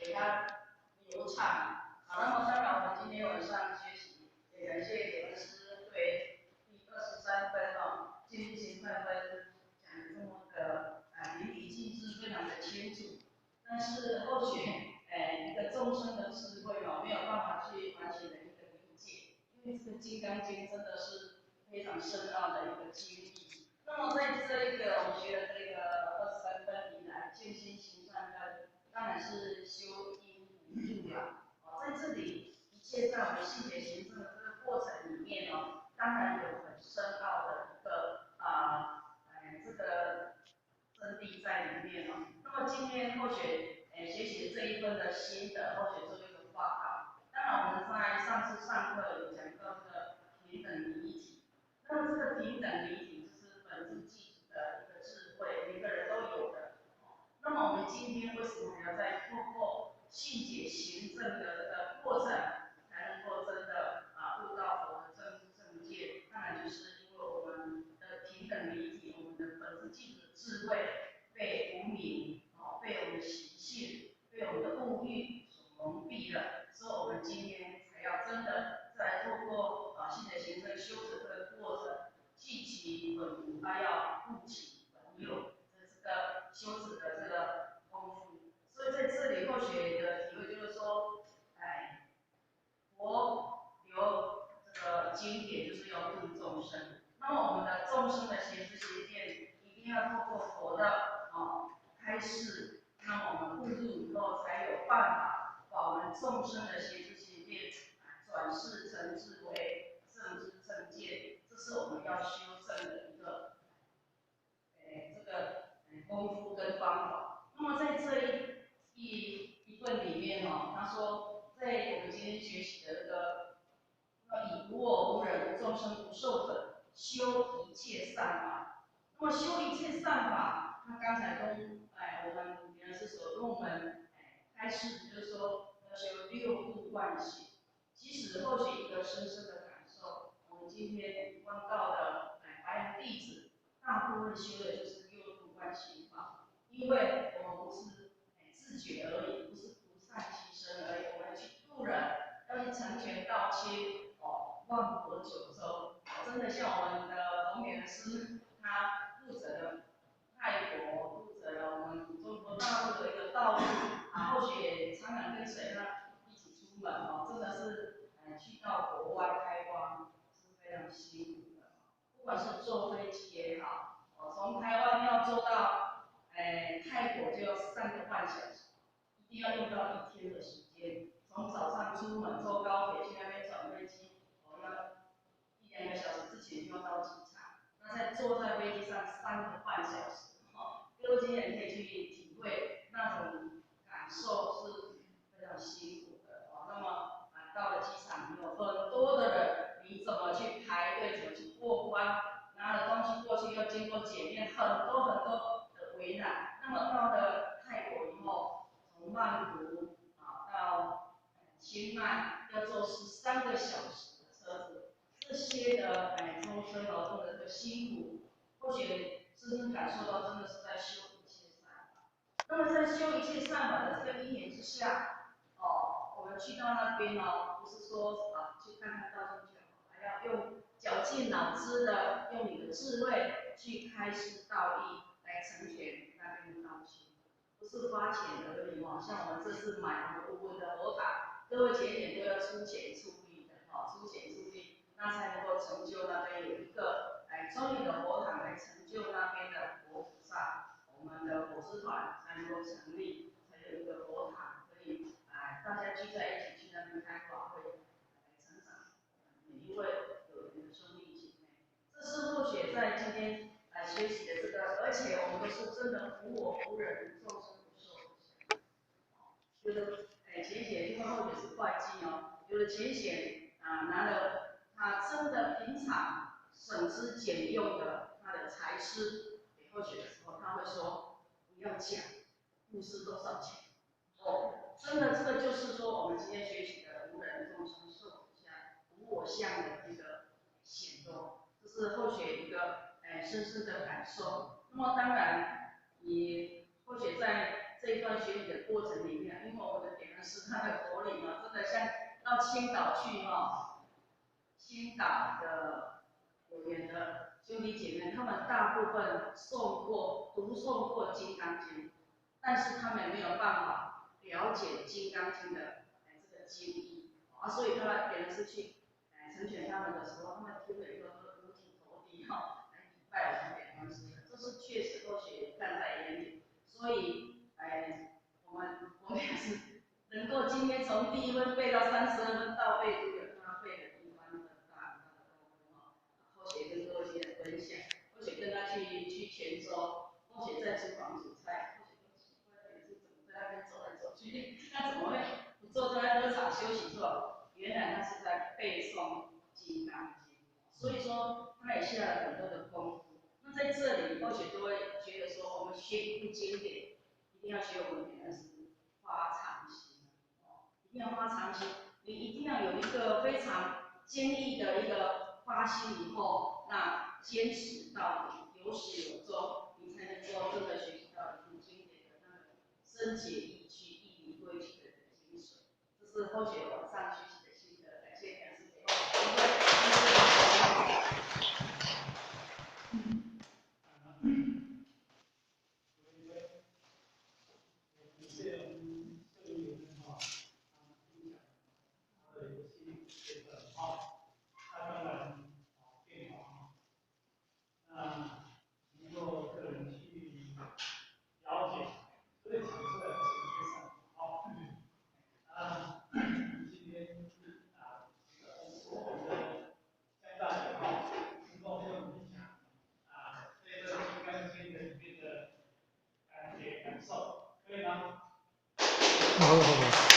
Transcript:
给它流畅。好，那么当然我们今天晚上学习，也感谢李老师对第23分经济形态分讲的这么的淋漓尽致，非常的清楚。但是或许一个众生的智慧没有办法去完全的一个理解，因为这个《金刚经》真的是非常深奥的一个经义。那么在这一个我们学的这个23分以来，见心行善根，当然是修因无助了。在这里一切在我们细节行政的这个过程里面当然有很深奥的一个这个真谛在里面那么今天或许学习这一分的心得，或许做一个报告。当然我们在上次上课有讲到这个平等离体，那么这个平等离体就是本质具足的一个智慧，每个人都有的。那么我们今天为什么还要再透过细节行政的这个过程，才能够真的悟到佛的正见？当然就是因为我们的平等离体，我们的本质具足的智慧被无明被我们的习性，被我们的物欲所蒙蔽了，所以我们今天才要真的再透过细节行政修持这个过程，记其本无，还要悟其本有。这个修持的这个功夫，所以在这里或许的体会就是说，佛留这个经典就是要度众生。那么我们的众生的行持行念，一定要透过佛的开示，那么我们悟入以后，才有办法把我们众生的行持行念转世成智慧、正知正见，这是我们要修正的一个这个功夫跟方法。那么在这一段里面他说，在我们今天学习的这个以无我无人无众生无寿者，修一切善法。那么修一切善法，那刚才跟我们李老师所跟我们开始就是说要修六度万行。即使或许一个深深的感受，我们今天观道的白人弟子，大部分修的就是六度万行法，因为我们不是自觉而已，不是不善其身而已，我们要去度人，要去成全道亲万国九州。真的像我们的弘源师，他负责了泰国，负责了我们中国大陆的一个道路或许也常常跟随他一起出门真的是去到国外开荒是非常辛苦的不管是坐飞机也好，从台湾要坐到泰国就要3个半小时，一定要用到1天的时间。从早上出门坐高铁去那边转飞机，要1、2个小时之前就要到机场。那再坐在飞机上3个半小时，各位今天也可以去体会那种感受是非常辛苦的那么到了机场有很多的人，你怎么去排队，怎么去过关？拿了东西过去要经过检验，很多很多的为难。那么到了泰国以后，从曼谷到清迈要坐13个小时的车子，这些的众生劳动的这个辛苦，或许深深感受到真的是在修一切善法。那么在修一切善法的这个因缘之下，我们去到那边不是说去看看道经就好，还要用绞尽脑汁的，用你的智慧去开示道义，来成全那边的道亲，不是花钱而已像我们这次买我们的佛塔，各位节点都要出钱出力的出钱出力，那才能够成就那边有一个庄严的佛堂，来成就那边的佛菩萨，我们的佛师团才能够成立，才有一个佛堂可以大家聚在一起去那边开法会，成长每一位有缘的兄弟姐妹。这是或许在今天学习的这个，而且我们都是真的无我无人无众生无寿。有的浅显，因为或许是会计有的浅显拿了他真的平常省吃俭用的他的财施给后学的时候，他会说不要讲布施多少钱真的这个就是说我们今天学习的无人众生寿下无我相的一个显露，这是后学一个深深的感受。那么当然也或许在这一段学习的过程里面，因为我的点燃师他的佛理真的像到青岛去青岛的有缘的兄弟姐妹，他们大部分读诵过《金刚经》，但是他们没有办法了解《金刚经》的这个经义所以他们点燃师去成全他们的时候，他们听了以后都五体投地来礼拜我们点燃师，这是确实都学看在眼里，所以我们也是能够今天从第1分背到32分倒背都有他背的地方的大的功夫或许跟各位学员分享，或许跟他去泉州，或许在厨房煮菜，或许都奇怪的是怎么在那边走来走去，那怎么会不坐在喝茶休息做？原来他是在背诵《金刚经》，所以说他也下了很多的功夫。那在这里，或许都会觉得说，我们学一部经典，一定要学我们点燃师发长心一定要发长心，你一定要有一个非常坚毅的一个发心以后，那坚持到底，有始有终，你才能够真的学习到一部经典的那个深解义趣、义理规矩的精髓。这是后学网上学习的心得，感谢点燃师好。